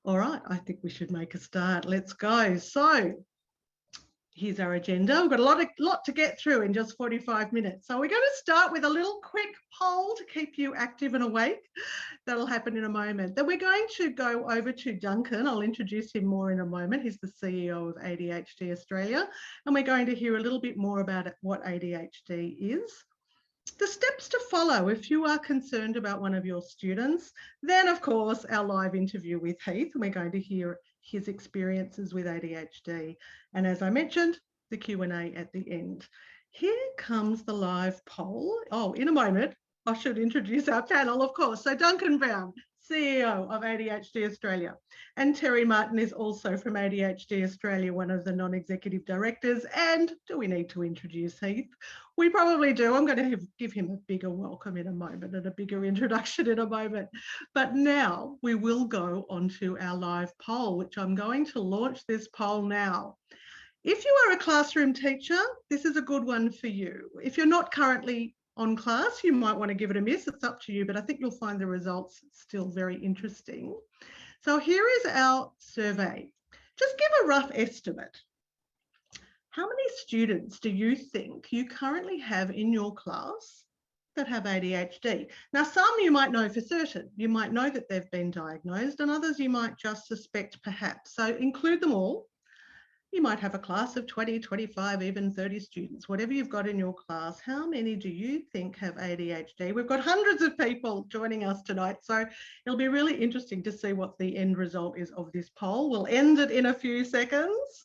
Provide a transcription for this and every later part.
All right, I think we should make a start. Let's go. So here's our agenda. We've got a lot to get through in just 45 minutes. So we're going to start with a little quick poll to keep you active and awake. That'll happen in a moment. Then we're going to go over to Duncan. I'll introduce him more in a moment. He's the CEO of ADHD Australia. And we're going to hear a little bit more about what ADHD is. The steps to follow if you are concerned about one of your students. Then, of course, our live interview with Heath, and we're going to hear his experiences with ADHD. And as I mentioned, the Q&A at the end. Here comes the live poll. Oh, in a moment, I should introduce our panel, of course. So Duncan Brown, CEO of ADHD Australia. And Terri Martin is also from ADHD Australia, one of the non-executive directors. And do we need to introduce Heath? We probably do. I'm going to give him a bigger welcome in a moment and a bigger introduction in a moment. But now we will go on to our live poll, which I'm going to launch this poll now. If you are a classroom teacher, this is a good one for you. If you're not currently on class, you might want to give it a miss. It's up to you, but I think you'll find the results still very interesting. So here is our survey. Just give a rough estimate. How many students do you think you currently have in your class that have ADHD? Now, some you might know for certain. You might know that they've been diagnosed, and others you might just suspect perhaps. So include them all. You might have a class of 20, 25, even 30 students, whatever you've got in your class. How many do you think have ADHD? We've got hundreds of people joining us tonight, so it'll be really interesting to see what the end result is of this poll. We'll end it in a few seconds,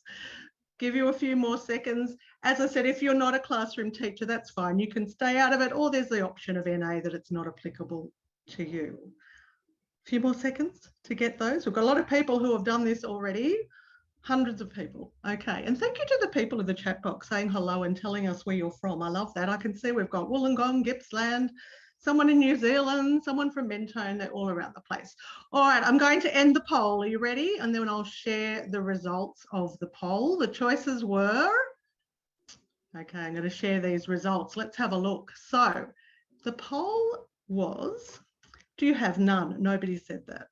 give you a few more seconds. As I said, if you're not a classroom teacher, that's fine. You can stay out of it, or there's the option of NA that it's not applicable to you. A few more seconds to get those. We've got a lot of people who have done this already. Hundreds of people. Okay. And thank you to the people in the chat box saying hello and telling us where you're from. I love that. I can see we've got Wollongong, Gippsland, someone in New Zealand, someone from Mentone. They're all around the place. All right. I'm going to end the poll. Are you ready? And then I'll share the results of the poll. The choices were, okay, I'm going to share these results. Let's have a look. So the poll was, do you have none? Nobody said that.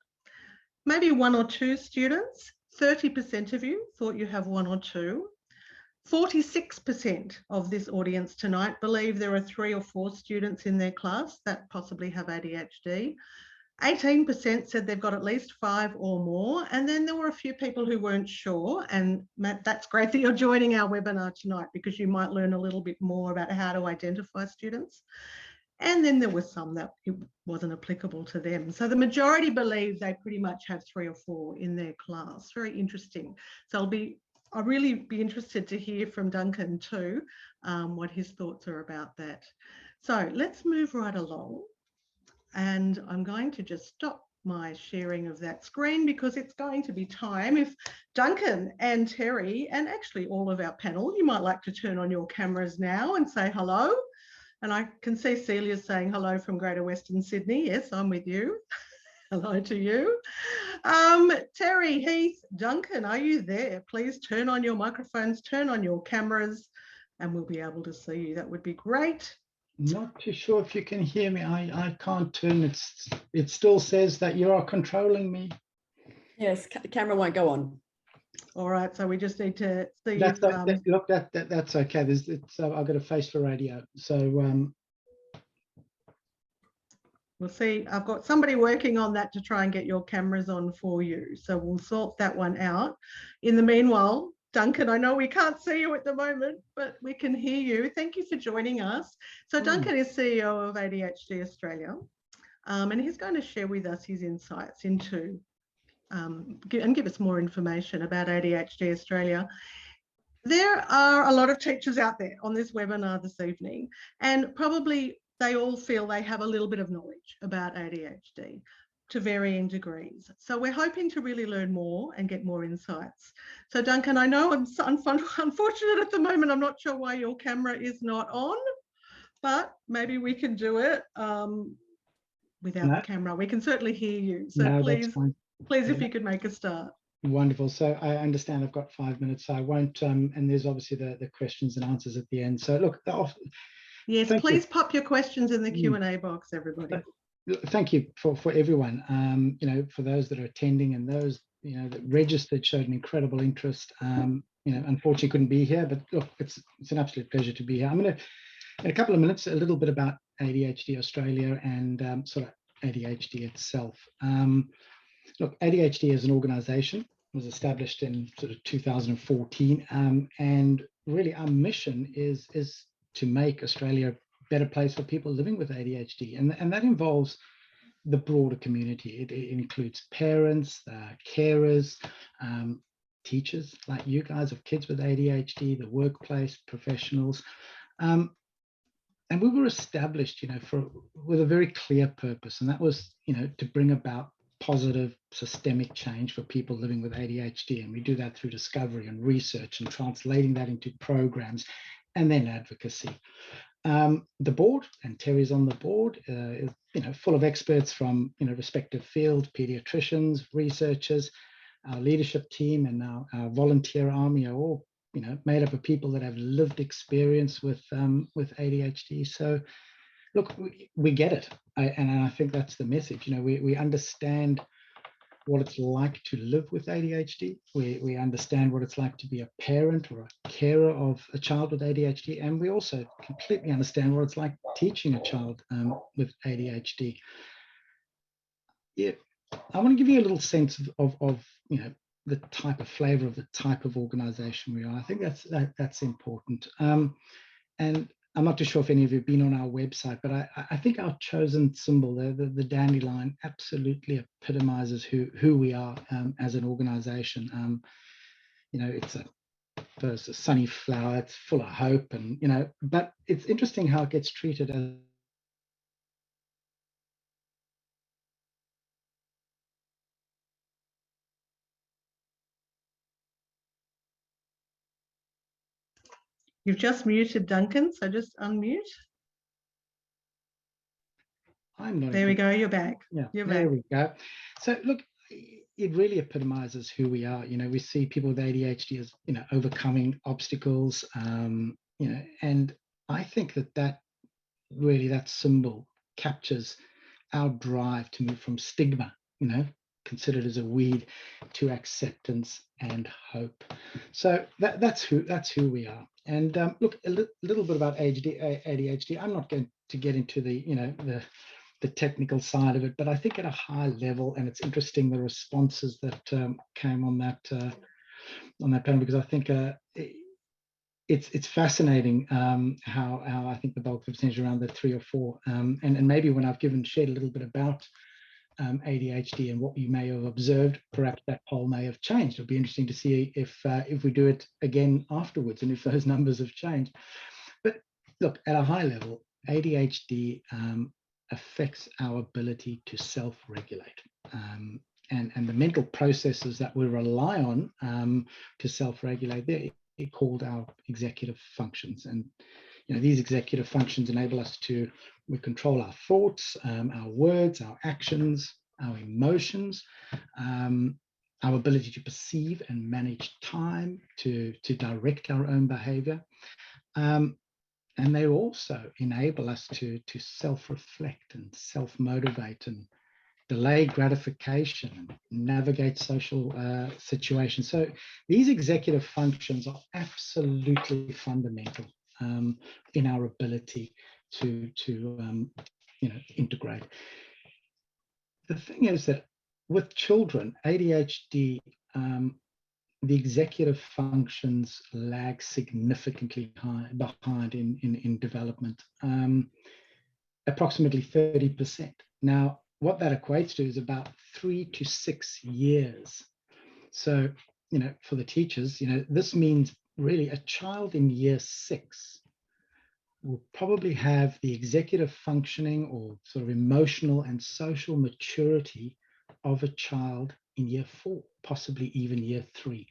Maybe one or two students. 30% of you thought you have one or two. 46% of this audience tonight believe there are 3 or 4 students in their class that possibly have ADHD. 18% said they've got at least 5 or more. And then there were a few people who weren't sure. And Matt, that's great that you're joining our webinar tonight, because you might learn a little bit more about how to identify students. And then there were some that it wasn't applicable to them. So the majority believe they pretty much have 3 or 4 in their class. Very interesting. So I'll really be interested to hear from Duncan too, what his thoughts are about that. So let's move right along. And I'm going to just stop my sharing of that screen, because it's going to be time if Duncan and Terri, and actually all of our panel, you might like to turn on your cameras now and say hello. And I can see Celia saying hello from Greater Western Sydney. Yes, I'm with you. Hello to you. Terri, Heath, Duncan, are you there? Please turn on your microphones, turn on your cameras, and we'll be able to see you. That would be great. Not too sure if you can hear me. I can't turn. It still says that you are controlling me. Yes, the camera won't go on. All right, so we just need to see. That's look, that's okay. I've got a face for radio, so we'll see. I've got somebody working on that to try and get your cameras on for you, so we'll sort that one out. In the meanwhile, Duncan, I know we can't see you at the moment, but we can hear you. Thank you for joining us. So Duncan is CEO of ADHD Australia, and he's going to share with us his insights into and give us more information about ADHD Australia. There are a lot of teachers out there on this webinar this evening, and probably they all feel they have a little bit of knowledge about ADHD to varying degrees. So we're hoping to really learn more and get more insights. So Duncan, I know I'm unfortunate at the moment. I'm not sure why your camera is not on, but maybe we can do it without the camera. We can certainly hear you. So please, if you could make a start. Wonderful. So I understand I've got 5 minutes, so I won't, and there's obviously the questions and answers at the end. So look, yes, please pop your questions in the Q&A box, everybody. Thank you for everyone, you know, for those that are attending and those that registered showed an incredible interest. Unfortunately couldn't be here, but look, it's an absolute pleasure to be here. I'm going to, in a couple of minutes, a little bit about ADHD Australia and sort of ADHD itself. Look, ADHD as an organisation was established in sort of 2014, and really our mission is to make Australia a better place for people living with ADHD, and that involves the broader community. It includes parents, carers, teachers like you guys of kids with ADHD, the workplace, professionals. And we were established, with a very clear purpose, and that was, to bring about positive systemic change for people living with ADHD. And we do that through discovery and research and translating that into programs and then advocacy. The board, and Terri's on the board, is full of experts from respective fields, pediatricians, researchers. Our leadership team and our volunteer army are all made up of people that have lived experience with ADHD. So look, we get it, and I think that's the message. We understand what it's like to live with ADHD. We understand what it's like to be a parent or a carer of a child with ADHD, and we also completely understand what it's like teaching a child with ADHD. Yeah, I want to give you a little sense of the type of flavor of the type of organization we are. I think that's important. And I'm not too sure if any of you have been on our website, but I think our chosen symbol, the dandelion, absolutely epitomizes who we are as an organization. It's a sunny flower, it's full of hope, and but it's interesting how it gets treated as You've just muted Duncan, so just unmute. I'm not. There we go. You're back. Yeah, you're there back. we go. So look, it really epitomizes who we are. We see people with ADHD as overcoming obstacles. And I think that symbol captures our drive to move from stigma, considered as a weed, to acceptance and hope. So that's who we are. And look, a little bit about ADHD. I'm not going to get into the technical side of it, but I think at a high level, and it's interesting the responses that came on that panel, because I think it's fascinating how I think the bulk of the percentage around the 3 or 4, and maybe when I've shared a little bit about ADHD and what you may have observed, perhaps that poll may have changed. It'll be interesting to see if we do it again afterwards and if those numbers have changed. But look, at a high level, ADHD affects our ability to self-regulate. And the mental processes that we rely on to self-regulate, they're called our executive functions. And these executive functions enable us we control our thoughts, our words, our actions, our emotions, our ability to perceive and manage time, to direct our own behavior. And they also enable us to self-reflect and self-motivate and delay gratification and navigate social situations. So these executive functions are absolutely fundamental in our ability to integrate. The thing is that with children, ADHD, the executive functions lag significantly behind in development, approximately 30%. Now, what that equates to is about 3 to 6 years. So, for the teachers, this means really a child in year 6 will probably have the executive functioning or sort of emotional and social maturity of a child in year 4, possibly even year 3.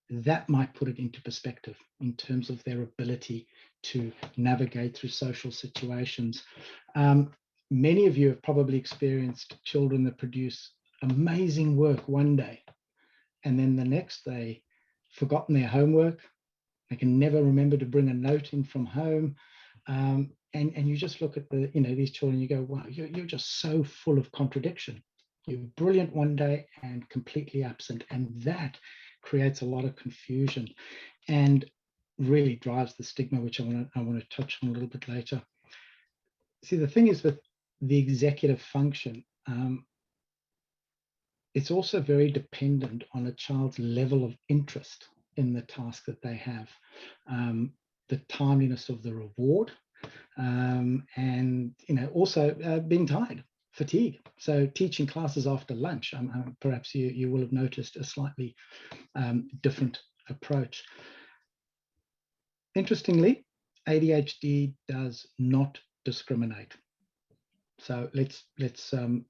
That might put it into perspective in terms of their ability to navigate through social situations. Many of you have probably experienced children that produce amazing work one day, and then the next day, forgotten their homework. They can never remember to bring a note in from home. And you just look at these children, you go, wow, you're just so full of contradiction. You're brilliant one day and completely absent. And that creates a lot of confusion and really drives the stigma, which I want to touch on a little bit later. See, the thing is with the executive function, it's also very dependent on a child's level of interest in the task that they have, the timeliness of the reward, and also being tired, fatigue. So teaching classes after lunch, perhaps you will have noticed a slightly different approach. Interestingly, ADHD does not discriminate. So let's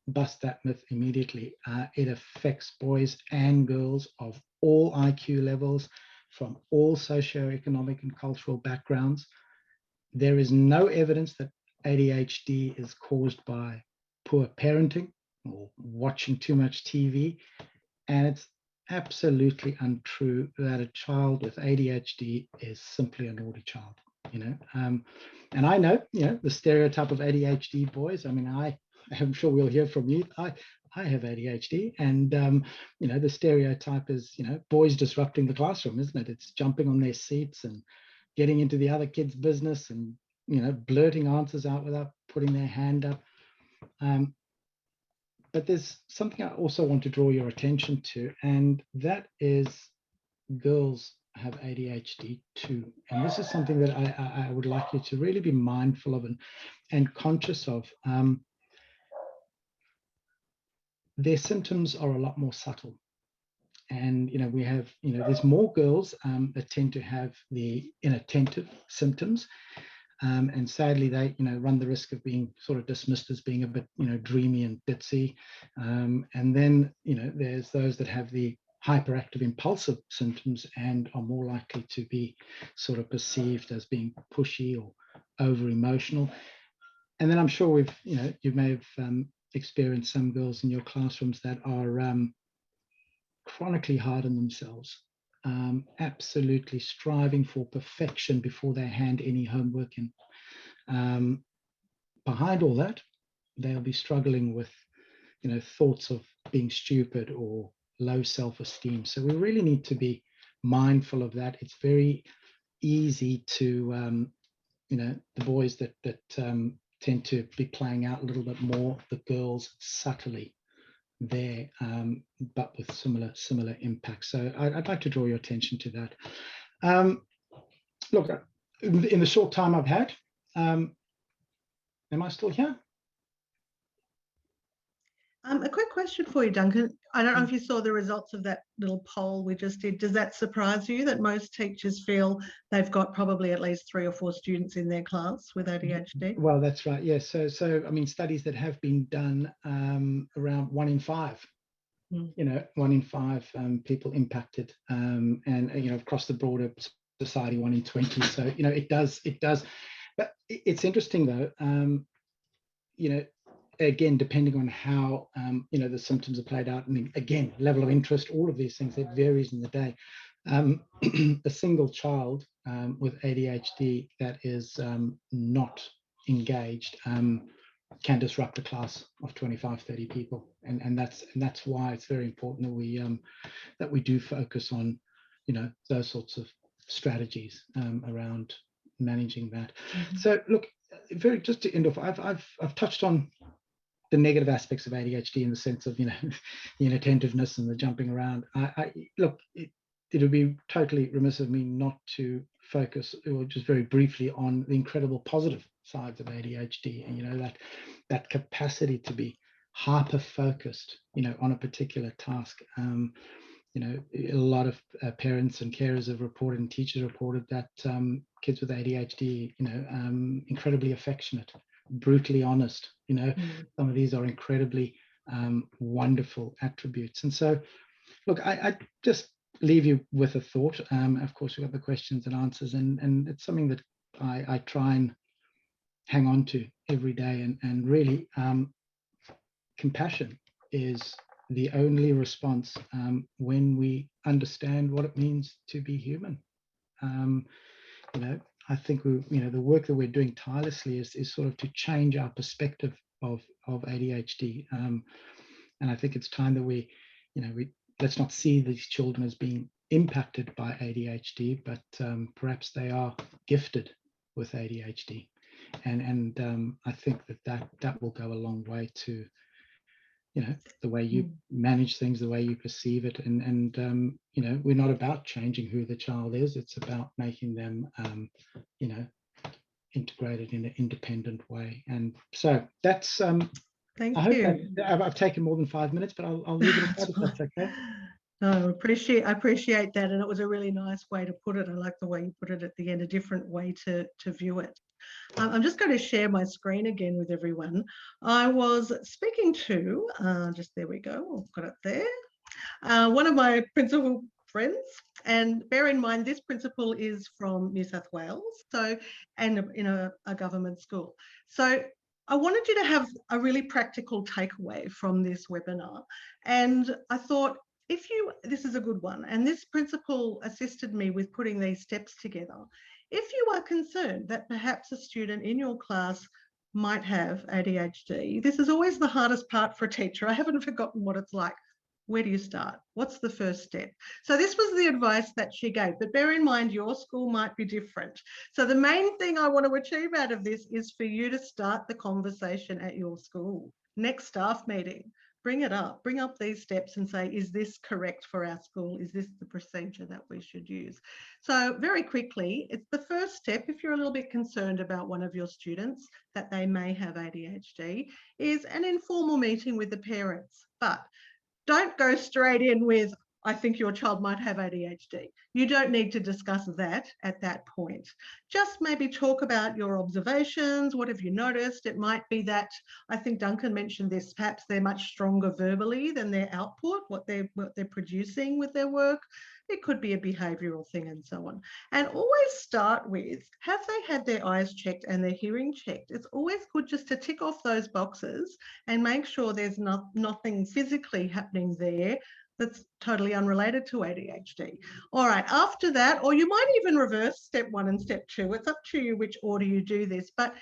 bust that myth immediately. It affects boys and girls of all IQ levels, from all socioeconomic and cultural backgrounds. There is no evidence that ADHD is caused by poor parenting or watching too much TV. And it's absolutely untrue that a child with ADHD is simply a naughty child. And I know, the stereotype of ADHD boys. I mean, I'm sure we'll hear from you. I have ADHD, and the stereotype is, boys disrupting the classroom, isn't it? It's jumping on their seats and getting into the other kids' business and, blurting answers out without putting their hand up. But there's something I also want to draw your attention to, and that is girls have ADHD too. And this is something that I would like you to really be mindful of and conscious of. Their symptoms are a lot more subtle. And, we have, there's more girls that tend to have the inattentive symptoms. And sadly, they, run the risk of being sort of dismissed as being a bit, dreamy and ditzy. And then, there's those that have the hyperactive impulsive symptoms and are more likely to be sort of perceived as being pushy or over emotional. And then I'm sure you may have experienced some girls in your classrooms that are chronically hard on themselves, absolutely striving for perfection before they hand any homework in. Behind all that, they'll be struggling with thoughts of being stupid or low self-esteem. So we really need to be mindful of that. It's very easy to, the boys that tend to be playing out a little bit more, the girls subtly there, but with similar impacts. So I'd like to draw your attention to that. Look, in the short time I've had, am I still here? A quick question for you, Duncan. I don't know if you saw the results of that little poll we just did. Does that surprise you that most teachers feel they've got probably at least 3 or 4 students in their class with ADHD? Well, that's right. Yes. So I mean, studies that have been done around 1 in 5. 1 in 5 people impacted, and across the broader society, 1 in 20. So it does. But it's interesting though. Again, depending on how the symptoms are played out, and again, level of interest, all of these things, it varies in the day. A single child with ADHD that is not engaged can disrupt a class of 25, 30 people, and that's why it's very important that we do focus on those sorts of strategies around managing that. Mm-hmm. So look, just to end off, I've touched on the negative aspects of ADHD in the sense of the inattentiveness and the jumping around. Look, it would be totally remiss of me not to focus, or just very briefly, on the incredible positive sides of ADHD, and that capacity to be hyper focused on a particular task. A lot of parents and carers have reported, and teachers reported, that kids with ADHD incredibly affectionate, brutally honest. Some of these are incredibly wonderful attributes. And so look, I just leave you with a thought. Of course, we've got the questions and answers, and it's something that I try and hang on to every day. And really, compassion is the only response when we understand what it means to be human. I think the work that we're doing tirelessly is sort of to change our perspective of ADHD. And I think it's time that we let's not see these children as being impacted by ADHD, but perhaps they are gifted with ADHD. And I think that will go a long way to, the way you manage things, the way you perceive it. And we're not about changing who the child is. It's about making them, integrated in an independent way. And so that's, Thank I hope you. that I've taken more than 5 minutes, but I'll leave it at that if that's okay. No, I appreciate that. And it was a really nice way to put it. I like the way you put it at the end, a different way to view it. I'm just going to share my screen again with everyone. I was speaking to, just there we go, I've got it there, one of my principal friends, and bear in mind this principal is from New South Wales, and in a government school. So I wanted you to have a really practical takeaway from this webinar, and I thought, this is a good one, and this principal assisted me with putting these steps together. If you are concerned that perhaps a student in your class might have ADHD, this is always the hardest part for a teacher. I haven't forgotten what it's like. Where do you start? What's the first step? So this was the advice that she gave, but bear in mind your school might be different. So the main thing I want to achieve out of this is for you to start the conversation at your school. Next staff meeting, bring it up, bring up these steps and say, is this correct for our school? Is this the procedure that we should use? So very quickly, it's the first step, if you're a little bit concerned about one of your students that they may have ADHD, is an informal meeting with the parents. But don't go straight in with, I think your child might have ADHD. You don't need to discuss that at that point. Just maybe talk about your observations. What have you noticed? It might be that, I think Duncan mentioned this, perhaps they're much stronger verbally than their output, what they're producing with their work. It could be a behavioural thing and so on. And always start with, have they had their eyes checked and their hearing checked? It's always good just to tick off those boxes and make sure there's nothing physically happening there that's totally unrelated to ADHD. All right, after that, or you might even reverse step 1 and step 2. It's up to you which order you do this, but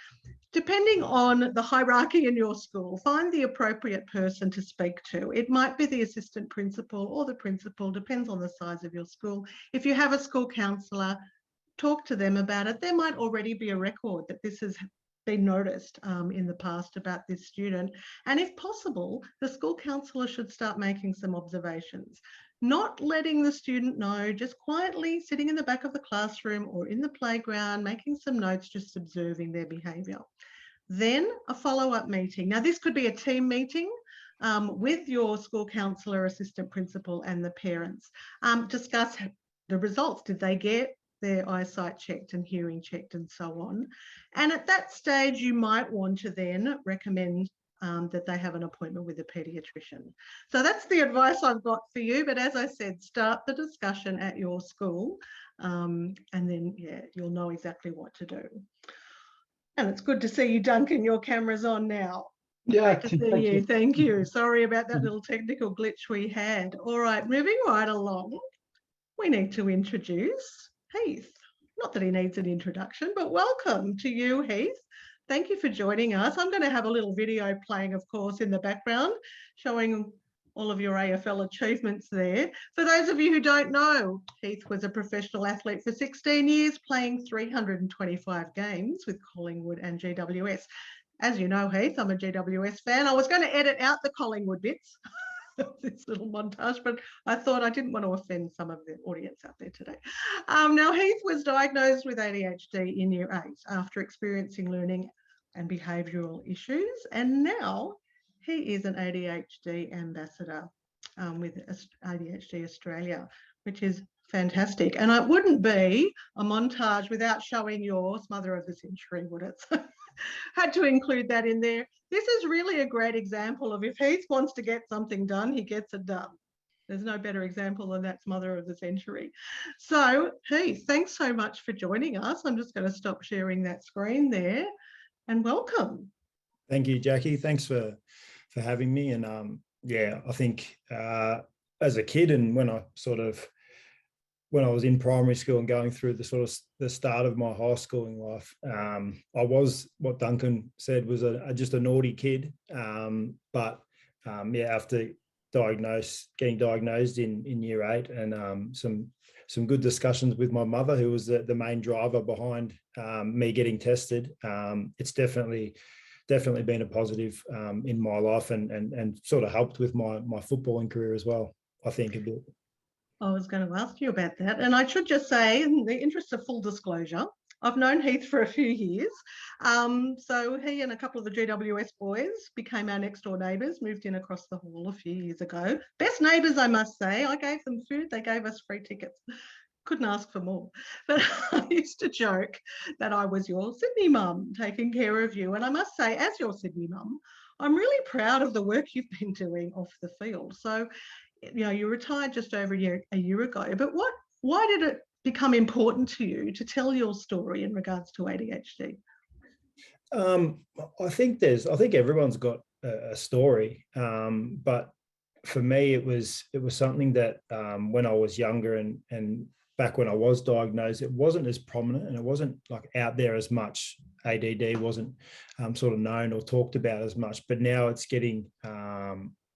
depending on the hierarchy in your school, find the appropriate person to speak to. It might be the assistant principal or the principal, depends on the size of your school. If you have a school counsellor, talk to them about it. There might already be a record that this has been noticed in the past about this student. And if possible, the school counsellor should start making some observations, not letting the student know, just quietly sitting in the back of the classroom or in the playground, making some notes, just observing their behaviour. Then a follow-up meeting. Now, this could be a team meeting with your school counsellor, assistant principal and the parents. Discuss the results. Did they get their eyesight checked and hearing checked and so on? And at that stage, you might want to then recommend that they have an appointment with a paediatrician. So that's the advice I've got for you. But as I said, start the discussion at your school and then, yeah, you'll know exactly what to do. And it's good to see you, Duncan. Your camera's on now. Yeah, great to see you. Thank you. Sorry about that little technical glitch we had. All right, moving right along, we need to introduce Heath. Not that he needs an introduction, but welcome to you, Heath. Thank you for joining us. I'm going to have a little video playing, of course, in the background, showing all of your AFL achievements there. For those of you who don't know, Heath was a professional athlete for 16 years, playing 325 games with Collingwood and GWS. As you know, Heath, I'm a GWS fan. I was going to edit out the Collingwood bits, this little montage, but I thought I didn't want to offend some of the audience out there today. Now, Heath was diagnosed with ADHD in Year 8 after experiencing learning and behavioural issues, and now he is an ADHD ambassador with ADHD Australia, which is fantastic. And it wouldn't be a montage without showing your Smother of the Century, would it? So had to include that in there. This is really a great example of if Heath wants to get something done, he gets it done. There's no better example than that Smother of the Century. So Heath, thanks so much for joining us. I'm just going to stop sharing that screen there and welcome. Thank you, Jackie. Thanks for having me. And yeah, I think as a kid and when I was in primary school and going through the start of my high schooling life, I was, what Duncan said, was just a naughty kid. But after getting diagnosed in year 8, and some good discussions with my mother, who was the main driver behind me getting tested. It's definitely been a positive in my life, and sort of helped with my footballing career as well, I think, a bit. I was going to ask you about that. And I should just say, in the interest of full disclosure, I've known Heath for a few years. So he and a couple of the GWS boys became our next door neighbours, moved in across the hall a few years ago. Best neighbours, I must say. I gave them food, they gave us free tickets. Couldn't ask for more. But I used to joke that I was your Sydney mum taking care of you. And I must say, as your Sydney mum, I'm really proud of the work you've been doing off the field. So, you know, you retired just over a year ago, but why did it become important to you to tell your story in regards to ADHD? I think everyone's got a story, but for me, it was something that when I was younger and back when I was diagnosed, it wasn't as prominent, and it wasn't like out there as much. ADD wasn't sort of known or talked about as much, but now it's getting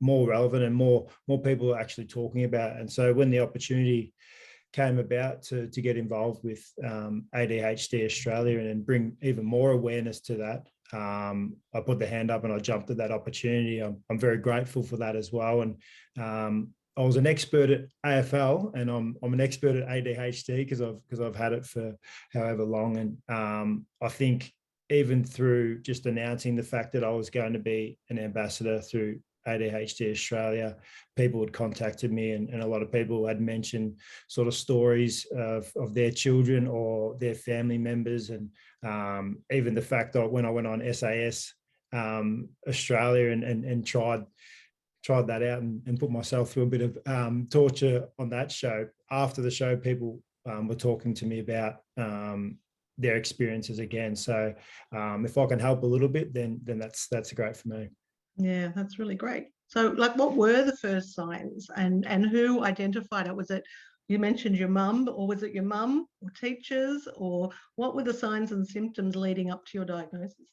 more relevant, and more people are actually talking about it. And so when the opportunity came about to get involved with ADHD Australia and bring even more awareness to that, I put the hand up and I jumped at that opportunity. I'm very grateful for that as well. And I was an expert at AFL, and I'm an expert at ADHD because I've had it for however long. And I think even through just announcing the fact that I was going to be an ambassador through ADHD Australia, people had contacted me, and a lot of people had mentioned sort of stories of their children or their family members. And even the fact that when I went on SAS Australia and tried that out and put myself through a bit of torture on that show, after the show, people were talking to me about their experiences again. So if I can help a little bit, then that's great for me. Yeah, that's really great. So, like, what were the first signs, and who identified it? Was it, you mentioned your mum, or was it your mum or teachers, or what were the signs and symptoms leading up to your diagnosis?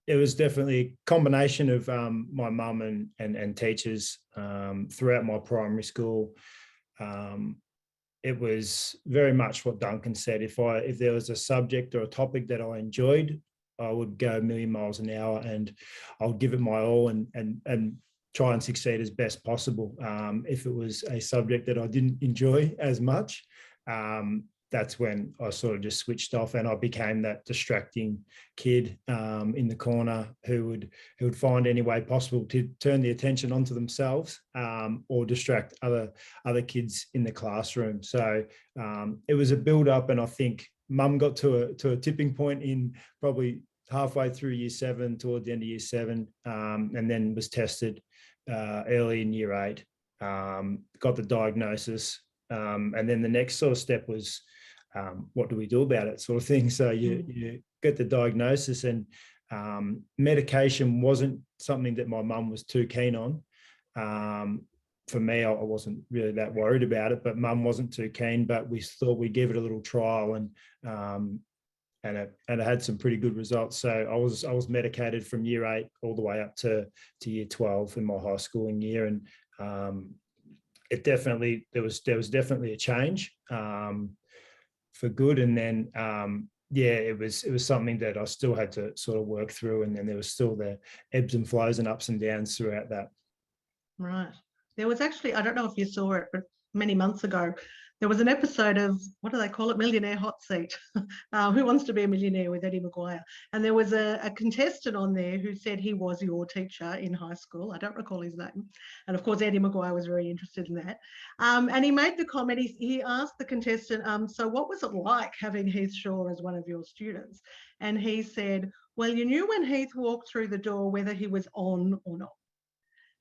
It was definitely a combination of my mum and teachers throughout my primary school. It was very much what Duncan said. If there was a subject or a topic that I enjoyed, I would go a million miles an hour, and I'll give it my all and try and succeed as best possible. If it was a subject that I didn't enjoy as much, that's when I sort of just switched off, and I became that distracting kid in the corner who would find any way possible to turn the attention onto themselves or distract other kids in the classroom. So it was a build up, and I think Mum got to a tipping point in probably halfway through year 7, toward the end of year 7, and then was tested early in year 8, got the diagnosis, and then the next sort of step was, what do we do about it, sort of thing. So you get the diagnosis, and medication wasn't something that my mum was too keen on. For me, I wasn't really that worried about it, but Mum wasn't too keen. But we thought we'd give it a little trial, and it had some pretty good results. So I was medicated from year 8 all the way up to year 12 in my high schooling year, and it definitely there was definitely a change for good. And then it was something that I still had to sort of work through, and then there was still the ebbs and flows and ups and downs throughout that. Right. There was actually, I don't know if you saw it, but many months ago, there was an episode of, what do they call it, Millionaire Hot Seat, Who Wants to Be a Millionaire, with Eddie McGuire. And there was a contestant on there who said he was your teacher in high school. I don't recall his name. And of course, Eddie McGuire was very interested in that. And he made the comment, he asked the contestant, so what was it like having Heath Shaw as one of your students? And he said, well, you knew when Heath walked through the door whether he was on or not.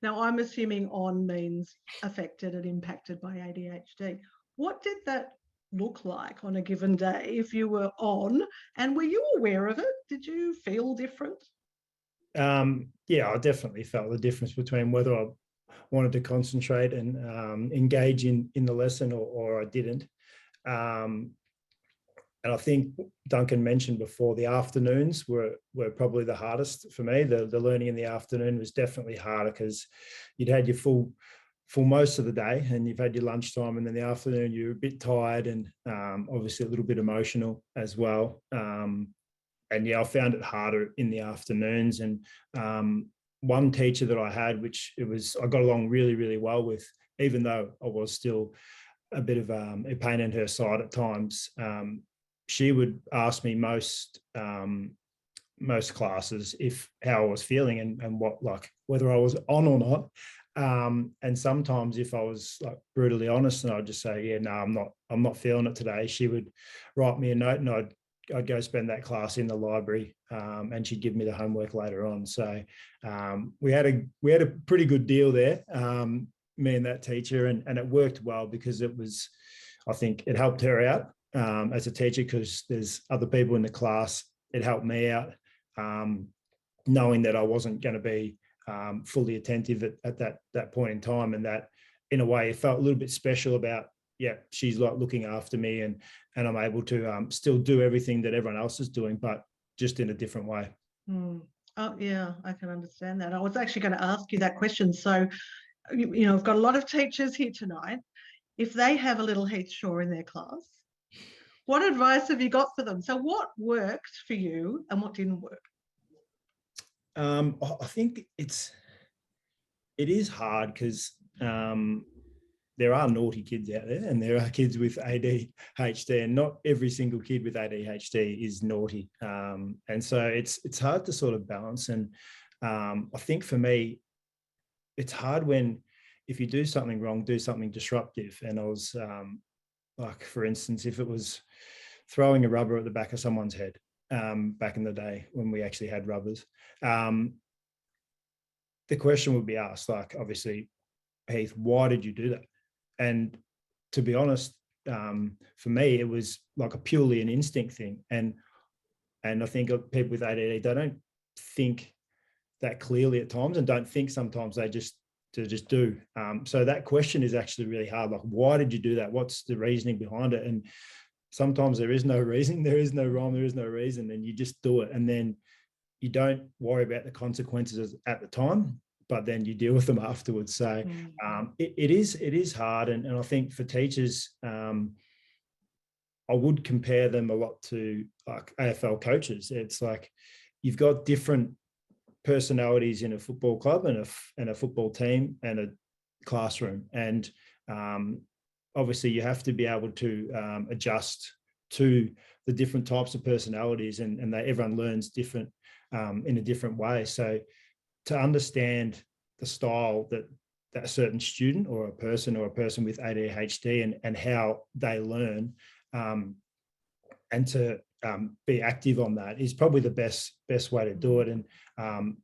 Now, I'm assuming on means affected and impacted by ADHD. What did that look like on a given day if you were on, and were you aware of it? Did you feel different? Yeah, I definitely felt the difference between whether I wanted to concentrate and engage in the lesson or I didn't. I think Duncan mentioned before, the afternoons were probably the hardest for me. The learning in the afternoon was definitely harder because you'd had your full most of the day and you've had your lunchtime, and then the afternoon you're a bit tired and obviously a little bit emotional as well. And yeah, I found it harder in the afternoons. And one teacher that I had, I got along really, really well with, even though I was still a bit of a pain in her side at times. She would ask me most classes how I was feeling and what, like, whether I was on or not. And sometimes if I was like brutally honest, and I'd just say, yeah, no, I'm not feeling it today, she would write me a note and I'd go spend that class in the library, and she'd give me the homework later on. So we had a pretty good deal there, me and that teacher, and it worked well because I think it helped her out as a teacher, because there's other people in the class. It helped me out, knowing that I wasn't going to be fully attentive at that point in time, and that in a way it felt a little bit special about, yeah, she's like looking after me, and I'm able to still do everything that everyone else is doing, but just in a different way. Oh yeah, I can understand that. I was actually going to ask you that question. So, you know, I've got a lot of teachers here tonight. If they have a little Heath Shaw in their class, what advice have you got for them? So what worked for you and what didn't work? I think it is hard because there are naughty kids out there, and there are kids with ADHD, and not every single kid with ADHD is naughty. And so it's hard to sort of balance. And I think for me, it's hard if you do something wrong, do something disruptive. And I was like, for instance, if it was throwing a rubber at the back of someone's head, back in the day when we actually had rubbers, the question would be asked, like, obviously, Heath, why did you do that? And to be honest, for me, it was like purely an instinct thing. And I think people with ADD, they don't think that clearly at times, and don't think sometimes, they just do. So that question is actually really hard. Like, why did you do that? What's the reasoning behind it? And sometimes there is no reason, there is no rhyme, there is no reason, and you just do it. And then you don't worry about the consequences at the time, but then you deal with them afterwards. So it is hard. And I think for teachers, I would compare them a lot to like AFL coaches. It's like you've got different personalities in a football club and a football team and a classroom. And obviously you have to be able to adjust to the different types of personalities, and everyone learns different in a different way. So to understand the style that a certain student or a person with ADHD and how they learn, and to be active on that is probably the best way to do it. And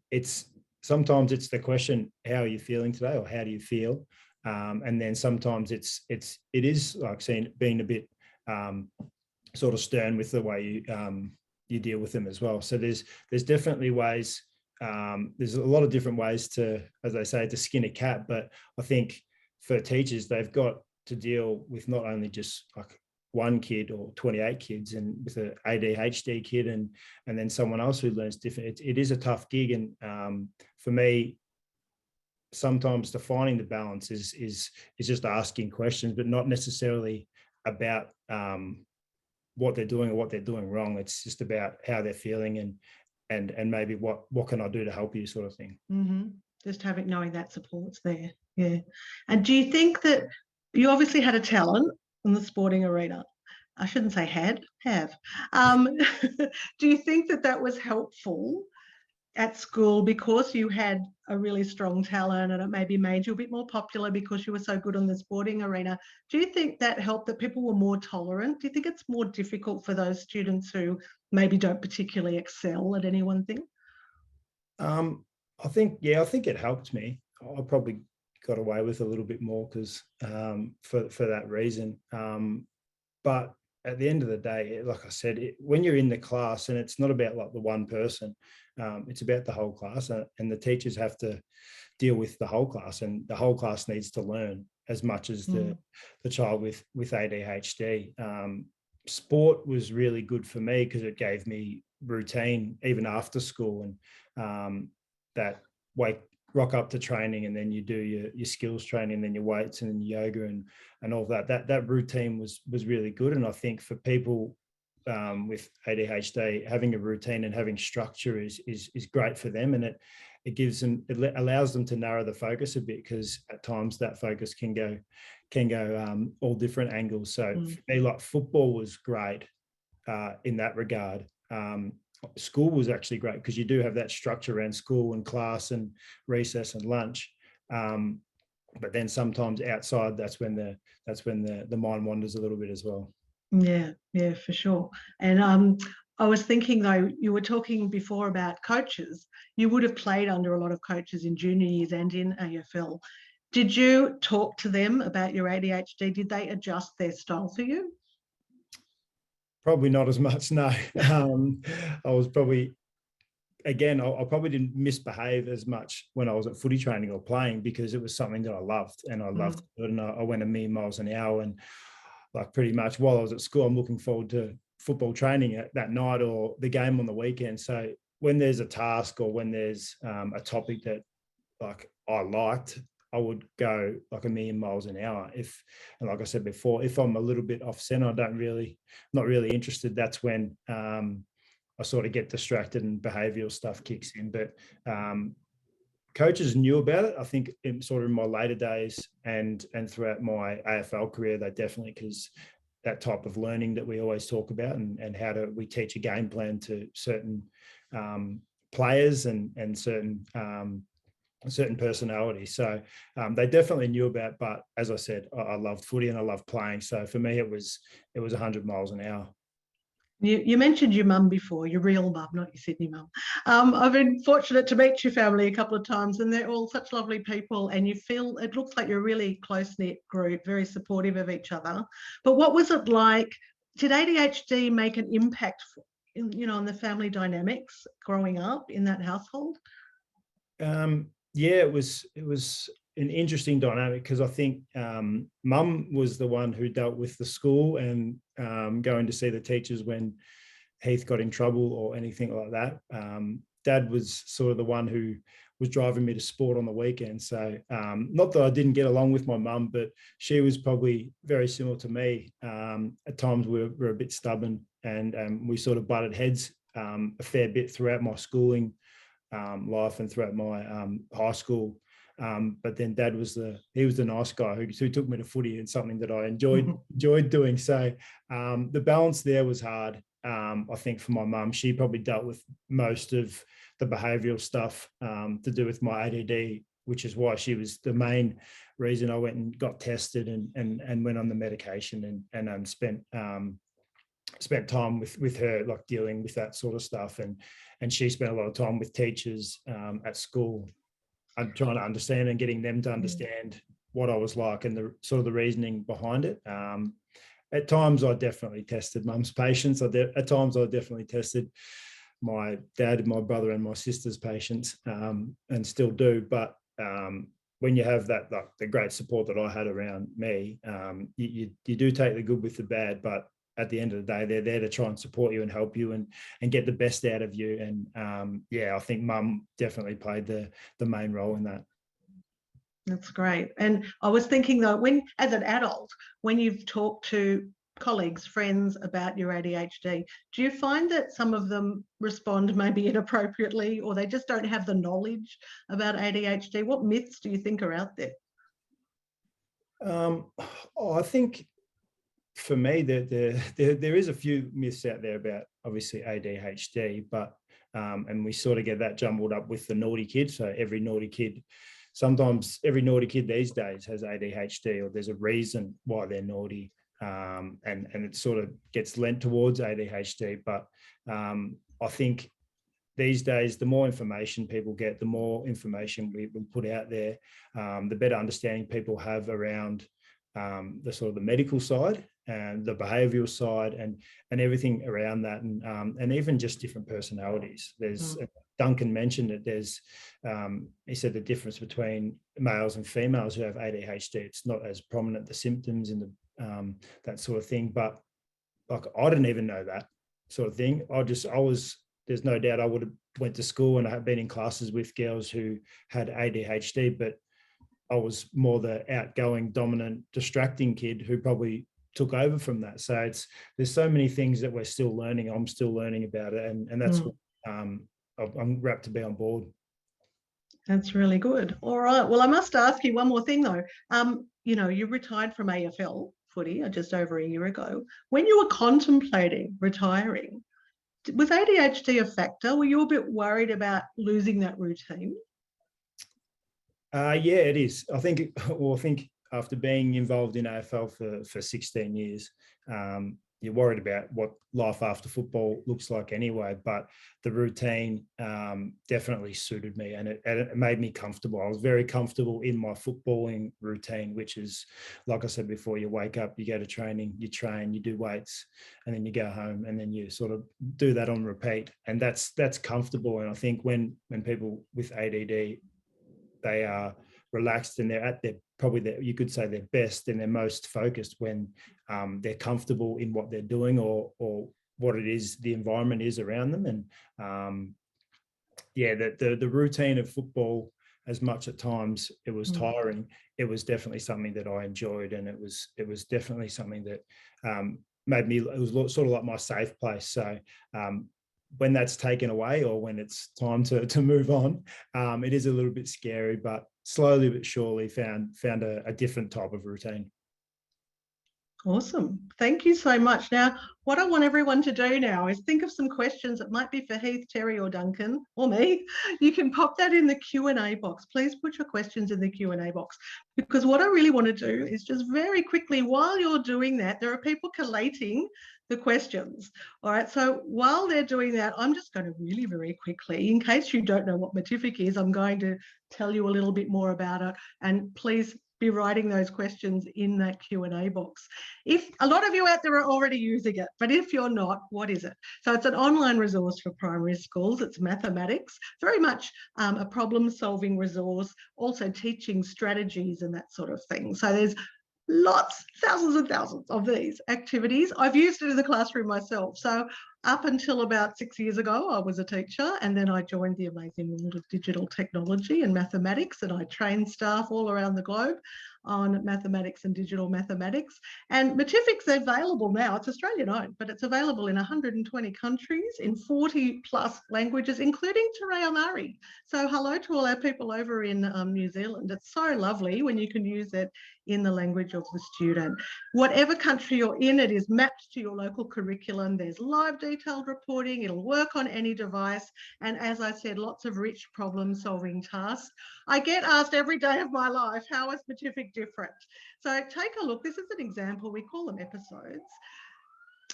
sometimes it's the question, how are you feeling today, or how do you feel? And then sometimes it is like being a bit sort of stern with the way you deal with them as well. So there's definitely ways. There's a lot of different ways to, as they say, to skin a cat. But I think for teachers, they've got to deal with not only just like one kid or 28 kids, and with an ADHD kid and then someone else who learns different. It is a tough gig. And for me, sometimes defining the balance is just asking questions, but not necessarily about what they're doing or what they're doing wrong. It's just about how they're feeling and maybe what can I do to help you, sort of thing. Mm-hmm. Just knowing that support's there. Yeah. And do you think that you obviously had a talent in the sporting arena? I shouldn't say have. Do you think that was helpful at school because you had a really strong talent and it maybe made you a bit more popular because you were so good in the sporting arena? Do you think that helped, that people were more tolerant? Do you think it's more difficult for those students who maybe don't particularly excel at any one thing? I think it helped me. I probably got away with a little bit more because for that reason. But at the end of the day, like I said, when you're in the class, and it's not about like the one person, it's about the whole class, and the teachers have to deal with the whole class, and the whole class needs to learn as much as the child with ADHD. sport was really good for me because it gave me routine even after school, and that rock up to training, and then you do your skills training, and then your weights and yoga and all that routine was really good. And I think for people with ADHD, having a routine and having structure is great for them, and it gives them, it allows them to narrow the focus a bit, because at times that focus can go all different angles. So for me, like, football was great in that regard. School was actually great because you do have that structure around school and class and recess and lunch. But then sometimes outside, that's when the mind wanders a little bit as well. Yeah, for sure. And I was thinking, though, you were talking before about coaches. You would have played under a lot of coaches in junior years and in AFL. Did you talk to them about your ADHD? Did they adjust their style for you? Probably not as much, no. I was probably, again, I probably didn't misbehave as much when I was at footy training or playing, because it was something that I loved, and I loved it, and I went a million miles an hour. And like, pretty much while I was at school, I'm looking forward to football training that night or the game on the weekend. So when there's a task or when there's a topic that, like, I liked, I would go like a million miles an hour. And like I said before, if I'm a little bit off center, not really interested, that's when I sort of get distracted and behavioral stuff kicks in. But coaches knew about it, I think, in my later days and throughout my AFL career. They definitely, because that type of learning that we always talk about, and how do we teach a game plan to certain players and certain personalities. So they definitely knew about, but as I said, I loved footy and I loved playing. So for me, it was 100 miles an hour. You mentioned your mum before, your real mum, not your Sydney mum. I've been fortunate to meet your family a couple of times, and they're all such lovely people, and it looks like you're a really close-knit group, very supportive of each other. But what was it like? Did ADHD make an impact, on the family dynamics growing up in that household? Yeah, it was an interesting dynamic, because I think mum was the one who dealt with the school and going to see the teachers when Heath got in trouble or anything like that. Dad was sort of the one who was driving me to sport on the weekend. So not that I didn't get along with my mum, but she was probably very similar to me. At times we were a bit stubborn, and we sort of butted heads a fair bit throughout my schooling life and throughout my high school. But then Dad was the nice guy who took me to footy, and something that I enjoyed doing. So the balance there was hard. I think for my mum, she probably dealt with most of the behavioural stuff to do with my ADD, which is why she was the main reason I went and got tested and went on the medication and spent time with her, like, dealing with that sort of stuff. And she spent a lot of time with teachers at school. I'm trying to understand and getting them to understand what I was like and the sort of the reasoning behind it. At times I definitely tested mum's patience. At times I definitely tested my dad, my brother and my sister's patience, and still do. But when you have that, like, the great support that I had around me, you do take the good with the bad, but at the end of the day, they're there to try and support you and help you and get the best out of you. And I think mum definitely played the main role in that. That's great. And I was thinking, though, as an adult, when you've talked to colleagues, friends about your ADHD, do you find that some of them respond maybe inappropriately, or they just don't have the knowledge about ADHD? What myths do you think are out there? I think for me, there is a few myths out there about, obviously, ADHD, but and we sort of get that jumbled up with the naughty kid. So sometimes every naughty kid these days has ADHD, or there's a reason why they're naughty, and it sort of gets lent towards ADHD. But I think these days, the more information people get, the more information we put out there, the better understanding people have around the sort of the medical side and the behavioural side and everything around that, and even just different personalities. There's Duncan mentioned it. There's he said the difference between males and females who have ADHD. It's not as prominent, the symptoms and the that sort of thing, but like I didn't even know that sort of thing. There's no doubt I would have went to school and I had been in classes with girls who had ADHD, but I was more the outgoing, dominant, distracting kid who probably took over from that. So there's so many things that we're still learning. I'm still learning about it, and that's what I'm wrapped to be on board. That's really good. All right. Well, I must ask you one more thing though. You know, you retired from AFL footy just over a year ago. When you were contemplating retiring, was ADHD a factor? Were you a bit worried about losing that routine? Yeah, it is. I think after being involved in AFL for 16 years, you're worried about what life after football looks like anyway, but the routine definitely suited me, and it made me comfortable. I was very comfortable in my footballing routine, which is, like I said before, you wake up, you go to training, you train, you do weights, and then you go home, and then you sort of do that on repeat. And that's comfortable. And I think when people with ADD, they are relaxed and they're at their you could say their best and they're most focused when they're comfortable in what they're doing or what it is the environment is around them. And the routine of football, as much at times it was tiring, it was definitely something that I enjoyed, and it was definitely something that made me, it was sort of like my safe place. So when that's taken away, or when it's time to move on, it is a little bit scary, but slowly but surely found a different type of routine. Awesome. Thank you so much. Now, what I want everyone to do now is think of some questions that might be for Heath, Terri or Duncan or me. You can pop that in the Q&A box. Please put your questions in the Q&A box, because what I really want to do is just very quickly, while you're doing that, there are people collating the questions. All right, so while they're doing that, I'm just going to really very quickly, in case you don't know what Matific is, I'm going to tell you a little bit more about it, and please be writing those questions in that Q&A box. If a lot of you out there are already using it, but if you're not, what is it? So it's an online resource for primary schools. It's mathematics, very much a problem-solving resource, also teaching strategies and that sort of thing. So there's lots, thousands and thousands of these activities. I've used it in the classroom myself. So up until about 6 years ago, I was a teacher, and then I joined the amazing world of digital technology and mathematics, and I trained staff all around the globe on mathematics and digital mathematics. And Matific's available now. It's Australian owned, but it's available in 120 countries in 40 plus languages, including Te Reo Māori. So hello to all our people over in New Zealand. It's so lovely when you can use it in the language of the student. Whatever country you're in, it is mapped to your local curriculum. There's live detailed reporting. It'll work on any device. And as I said, lots of rich problem-solving tasks. I get asked every day of my life, how is Matific different? So take a look. This is an example. We call them episodes.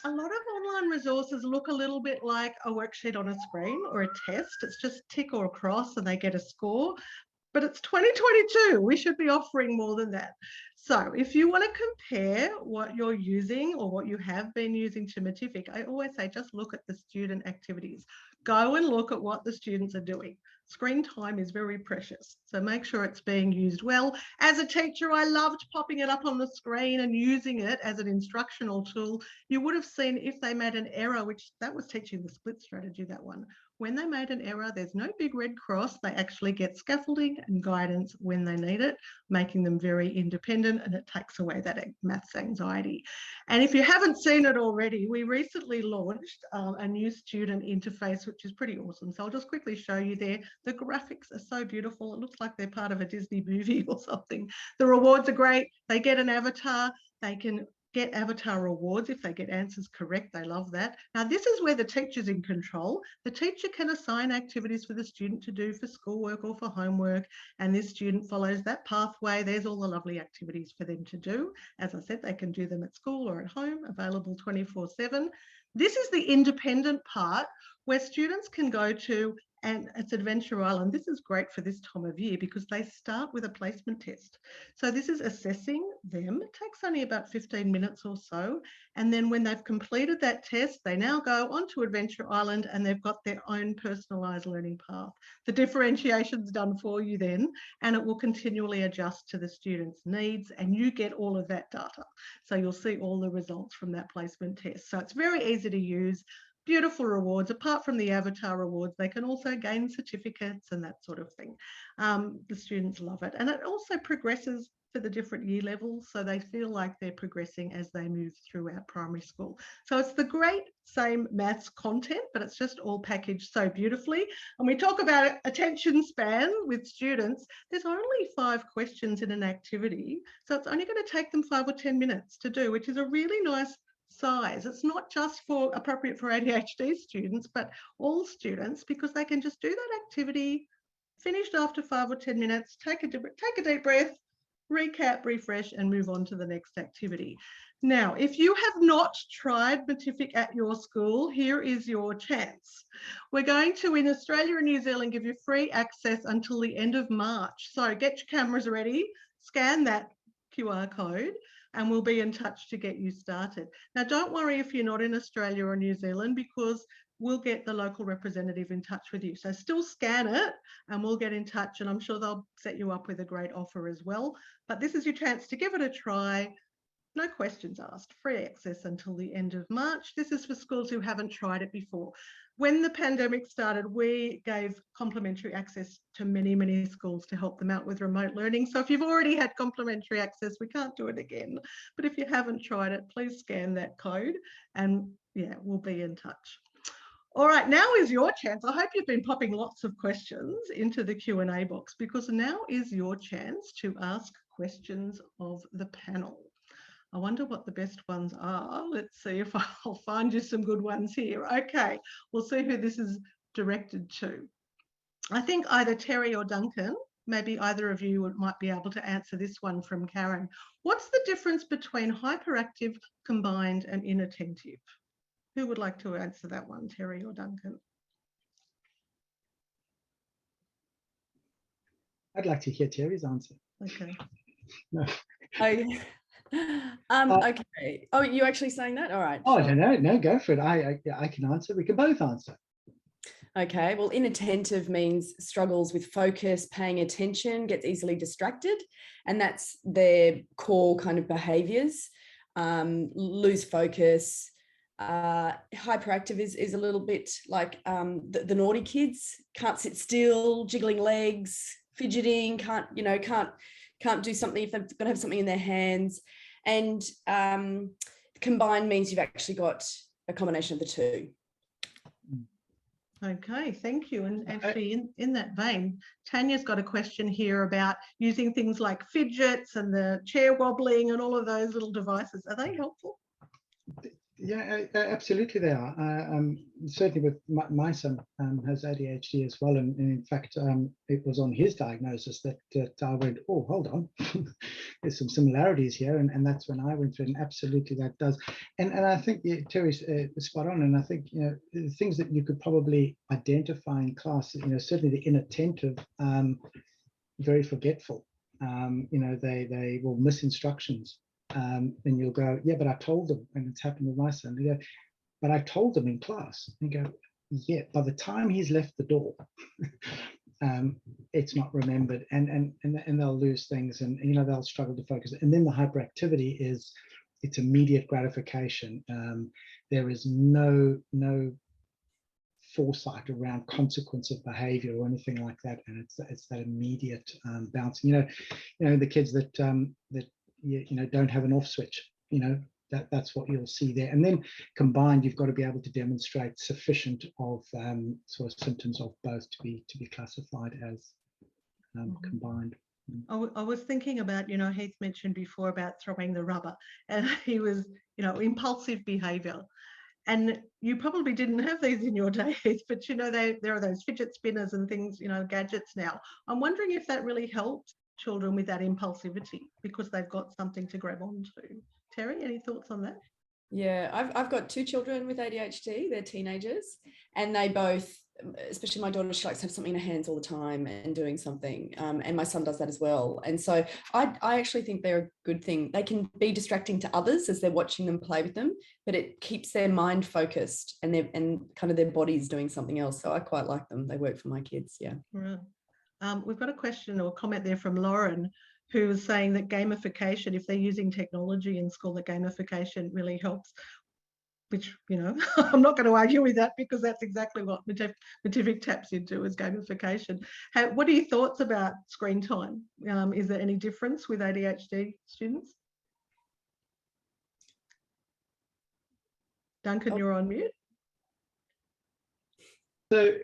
A lot of online resources look a little bit like a worksheet on a screen or a test. It's just tick or cross and they get a score. But it's 2022. We should be offering more than that. So if you want to compare what you're using or what you have been using to Matific, I always say just look at the student activities. Go and look at what the students are doing. Screen time is very precious, so make sure it's being used well. As a teacher, I loved popping it up on the screen and using it as an instructional tool. You would have seen if they made an error, which that was teaching the split strategy, that one. When they made an error, there's no big red cross. They actually get scaffolding and guidance when they need it, making them very independent, and it takes away that maths anxiety. And if you haven't seen it already, we recently launched a new student interface, which is pretty awesome. So I'll just quickly show you there. The graphics are so beautiful. It looks like they're part of a Disney movie or something. The rewards are great. They get an avatar. They can get avatar rewards if they get answers correct. They love that. Now, this is where the teacher's in control. The teacher can assign activities for the student to do for schoolwork or for homework, and this student follows that pathway. There's all the lovely activities for them to do. As I said, they can do them at school or at home, available 24/7. This is the independent part where students can go to and it's Adventure Island. This is great for this time of year because they start with a placement test. So this is assessing them. It takes only about 15 minutes or so. And then when they've completed that test, they now go onto Adventure Island and they've got their own personalised learning path. The differentiation's done for you then, and it will continually adjust to the student's needs, and you get all of that data. So you'll see all the results from that placement test. So it's very easy to use. Beautiful rewards. Apart from the avatar rewards, they can also gain certificates and that sort of thing. The students love it, and it also progresses for the different year levels, so they feel like they're progressing as they move throughout primary school. So it's the great same maths content, but it's just all packaged so beautifully. And we talk about attention span with students. There's only 5 questions in an activity, so it's only going to take them 5 or 10 minutes to do, which is a really nice size. It's not just for appropriate for ADHD students, but all students, because they can just do that activity, finished after 5 or 10 minutes, take a deep breath, recap, refresh, and move on to the next activity. Now, if you have not tried Matific at your school, here is your chance. We're going to, in Australia and New Zealand, give you free access until the end of March. So get your cameras ready, scan that QR code, and we'll be in touch to get you started. Now, don't worry if you're not in Australia or New Zealand, because we'll get the local representative in touch with you. So still scan it and we'll get in touch, and I'm sure they'll set you up with a great offer as well. But this is your chance to give it a try. No questions asked, free access until the end of March. This is for schools who haven't tried it before. When the pandemic started, we gave complimentary access to many, many schools to help them out with remote learning. So if you've already had complimentary access, we can't do it again. But if you haven't tried it, please scan that code and yeah, we'll be in touch. All right, now is your chance. I hope you've been popping lots of questions into the Q&A box, because now is your chance to ask questions of the panel. I wonder what the best ones are. Let's see if I'll find you some good ones here. Okay, we'll see who this is directed to. I think either Terri or Duncan, maybe either of you might be able to answer this one from Karen. What's the difference between hyperactive, combined, and inattentive? Who would like to answer that one, Terri or Duncan? I'd like to hear Terri's answer. Okay. No. Okay. Oh, you actually saying that? All right. Oh, sure. no, go for it. I can answer. We can both answer. Okay. Well, inattentive means struggles with focus, paying attention, gets easily distracted, and that's their core kind of behaviours. Lose focus. Hyperactive is a little bit like the naughty kids. Can't sit still, jiggling legs, fidgeting. Can't do something if they've got to have something in their hands. And combined means you've actually got a combination of the two. Okay, thank you. And actually in that vein, Tanya's got a question here about using things like fidgets and the chair wobbling and all of those little devices. Are they helpful? Yeah, absolutely they are. Certainly with my son has ADHD as well, and in fact it was on his diagnosis that I went, oh, hold on, there's some similarities here, and that's when I went through, and absolutely that does. And I think Terri's spot on, and I think the things that you could probably identify in class, certainly the inattentive, very forgetful, they will miss instructions. And you'll go, yeah, but I told them, and it's happened with my son. They go, but I told them in class. And you go, yeah, by the time he's left the door, it's not remembered, and they'll lose things, and they'll struggle to focus. And then the hyperactivity is, it's immediate gratification. There is no foresight around consequence of behavior or anything like that, and it's that immediate bouncing. The kids that don't have an off switch, that's what you'll see there. And then combined, you've got to be able to demonstrate sufficient of sort of symptoms of both to be classified as combined. I was thinking about, Heath mentioned before about throwing the rubber, and he was, impulsive behavior. And you probably didn't have these in your day, Heath, but there are those fidget spinners and things, gadgets now. I'm wondering if that really helped children with that impulsivity, because they've got something to grab onto. Terri, any thoughts on that? Yeah, I've got 2 children with ADHD. They're teenagers, and they both especially my daughter, she likes to have something in her hands all the time and doing something. And my son does that as well. And so I actually think they're a good thing. They can be distracting to others as they're watching them play with them, but it keeps their mind focused and kind of their body's doing something else. So I quite like them. They work for my kids. Yeah. Right. We've got a question or comment there from Lauren, who was saying that gamification, if they're using technology in school, that gamification really helps. Which, you know, I'm not going to argue with that, because that's exactly what Matific taps into, is gamification. What are your thoughts about screen time? Is there any difference with ADHD students? Duncan, you're on mute. So,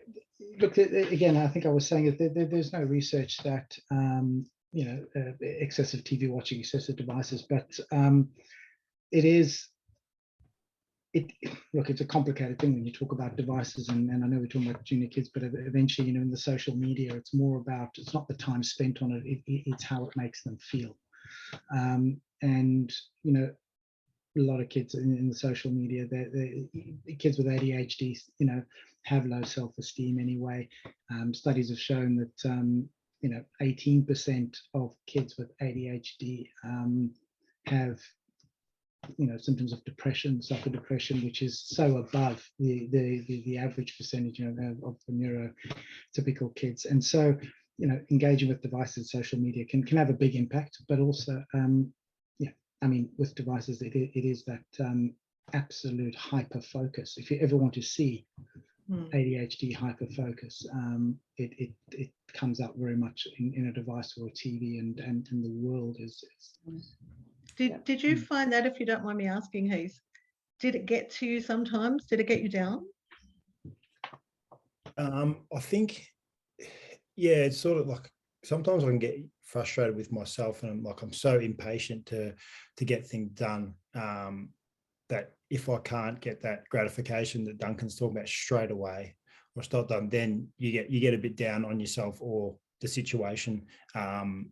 look, again, I think I was saying that there's no research that, you know, excessive TV watching, excessive devices, but look, it's a complicated thing when you talk about devices, and I know we're talking about junior kids, but eventually, you know, in the social media, it's more about, it's not the time spent on it, it's how it makes them feel. And, you know, a lot of kids in the social media, the kids with ADHD, you know, have low self-esteem anyway. Studies have shown that, you know, 18% of kids with ADHD have, you know, symptoms of depression, suffer depression, which is so above the average percentage, you know, of the neurotypical kids. And so, you know, engaging with devices, social media can have a big impact, but also, yeah, I mean, with devices, it is that absolute hyper focus. If you ever want to see ADHD hyper focus, it comes out very much in a device or a TV, and the world is. Did you find that, if you don't mind me asking, Heath, did it get to you sometimes? Did it get you down? I think, yeah, it's sort of like, sometimes I can get frustrated with myself, and I'm so impatient to get things done, that if I can't get that gratification that Duncan's talking about straight away, or it's not done, then you get a bit down on yourself or the situation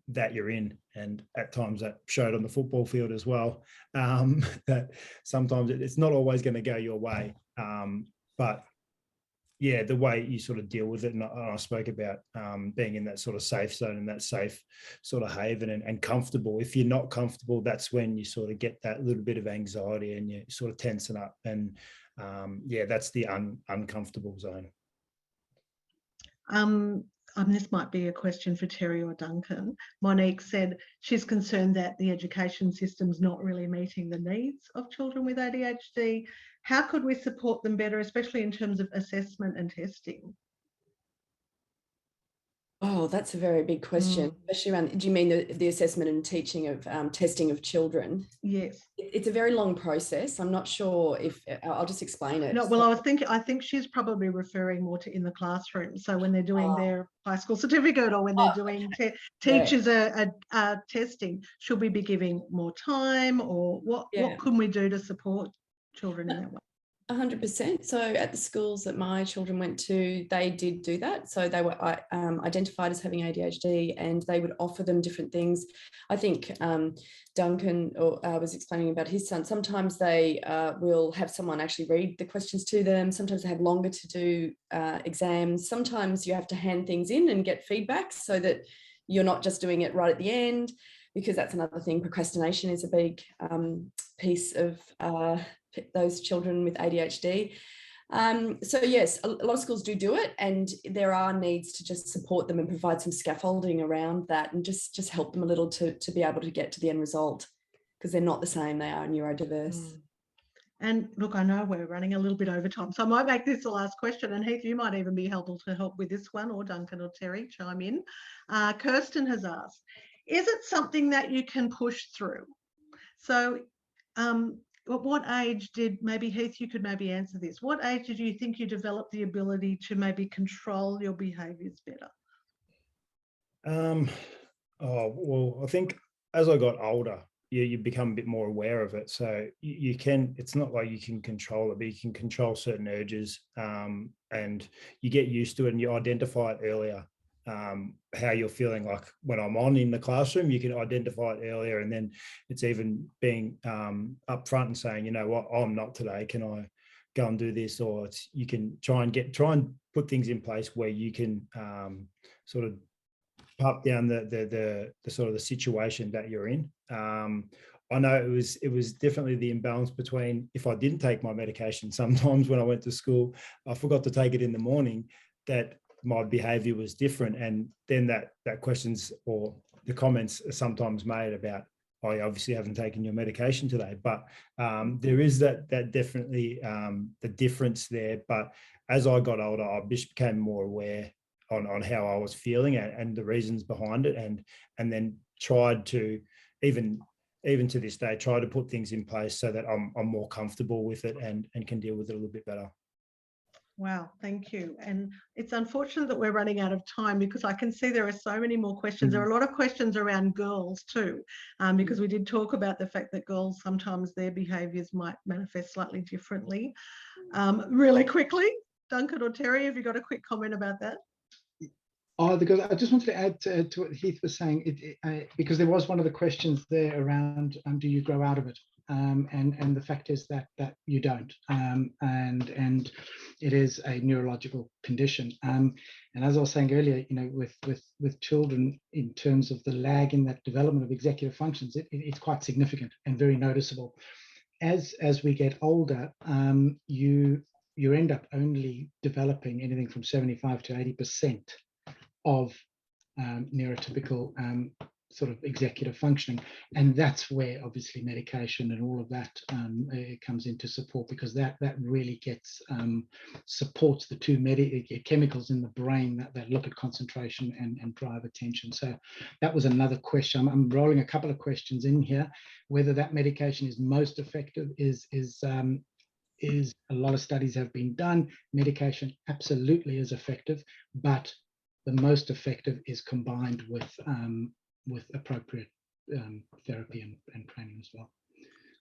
that you're in. And at times that showed on the football field as well, that sometimes it's not always going to go your way, but yeah, the way you sort of deal with it, and I spoke about being in that sort of safe zone and that safe sort of haven and comfortable. If you're not comfortable, that's when you sort of get that little bit of anxiety and you sort of tension up, and yeah, that's the uncomfortable zone. This might be a question for Terri or Duncan. Monique said she's concerned that the education system's not really meeting the needs of children with ADHD. How could we support them better, especially in terms of assessment and testing? Oh, that's a very big question, especially around, do you mean the assessment and teaching of testing of children? Yes. It's a very long process. I'm not sure if, I'll just explain it. No, well, I think she's probably referring more to in the classroom. So when they're doing their high school certificate, or when they're doing teachers are testing, should we be giving more time, or what can we do to support children in that way? 100%. So at the schools that my children went to, they did do that. So they were identified as having ADHD, and they would offer them different things. I think Duncan was explaining about his son. Sometimes they will have someone actually read the questions to them. Sometimes they have longer to do exams. Sometimes you have to hand things in and get feedback, so that you're not just doing it right at the end, because that's another thing. Procrastination is a big piece of those children with ADHD. So yes, a lot of schools do it, and there are needs to just support them and provide some scaffolding around that, and just help them a little to be able to get to the end result, because they're not the same, they are neurodiverse. And look, I know we're running a little bit over time, so I might make this the last question, and Heath, you might even be helpful to help with this one, or Duncan or Terri, chime in. Kirsten has asked, is it something that you can push through? So at what age did, maybe Heath, you could maybe answer this, what age did you think you developed the ability to maybe control your behaviours better? Oh, well, I think as I got older, you become a bit more aware of it. So you can, it's not like you can control it, but you can control certain urges, and you get used to it, and you identify it earlier. How you're feeling, like when I'm on in the classroom, you can identify it earlier, and then it's even being upfront and saying, you know what, I'm not today. Can go and do this, or you can try and put things in place where you can sort of pump down the sort of the situation that you're in. I know it was definitely the imbalance between, if I didn't take my medication, sometimes when I went to school, I forgot to take it in the morning, that my behavior was different. And then that questions or the comments are sometimes made about, oh, you obviously haven't taken your medication today. But there is that definitely the difference there. But as I got older, I just became more aware on how I was feeling and the reasons behind it, and then tried to, even to this day, try to put things in place so that I'm more comfortable with it and can deal with it a little bit better. Wow, thank you. And it's unfortunate that we're running out of time, because I can see there are so many more questions. There are a lot of questions around girls too, because we did talk about the fact that girls, sometimes their behaviours might manifest slightly differently. Really quickly, Duncan or Terri, have you got a quick comment about that? Because I just wanted to add to what Heath was saying, because there was one of the questions there around, do you grow out of it? And the fact is that you don't, and it is a neurological condition. And as I was saying earlier, you know, with children, in terms of the lag in that development of executive functions, it's quite significant and very noticeable. As we get older, you end up only developing anything from 75 to 80% of neurotypical sort of executive functioning, and that's where obviously medication and all of that comes into support, because that really gets supports the two chemicals in the brain that look at concentration and drive attention. So that was another question. I'm rolling a couple of questions in here. Whether that medication is most effective is a lot of studies have been done. Medication absolutely is effective, but the most effective is combined with appropriate therapy and training as well.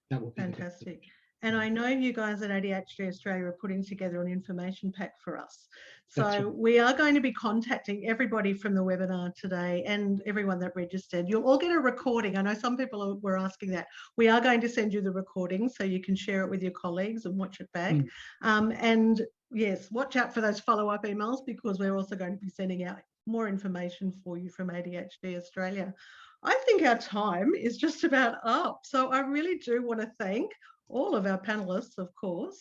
That will be fantastic. And I know you guys at ADHD Australia are putting together an information pack for us. So right. We are going to be contacting everybody from the webinar today and everyone that registered. You'll all get a recording. I know some people were asking that. We are going to send you the recording so you can share it with your colleagues and watch it back. And yes, watch out for those follow-up emails, because we're also going to be sending out more information for you from ADHD Australia. I think our time is just about up. So I really do want to thank all of our panelists, of course.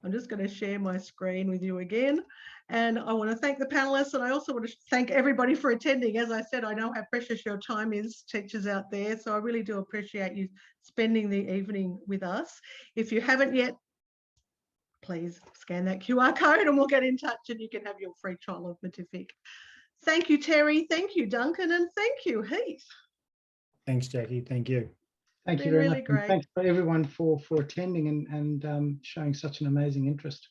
I'm just going to share my screen with you again. And I want to thank the panelists, and I also want to thank everybody for attending. As I said, I know how precious your time is, teachers out there. So I really do appreciate you spending the evening with us. If you haven't yet, please scan that QR code and we'll get in touch and you can have your free trial of Matific. Thank you, Terri. Thank you, Duncan. And thank you, Heath. Thanks, Jackie. Thank you. Thank you very much. Great. Thanks for everyone for attending and showing such an amazing interest.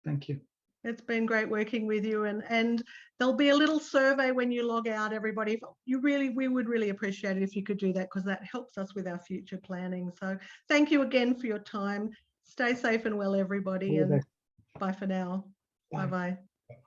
Thank you. It's been great working with you, and there'll be a little survey when you log out, everybody. We would really appreciate it if you could do that, because that helps us with our future planning. So thank you again for your time. Stay safe and well, everybody, and bye for now. Bye-bye.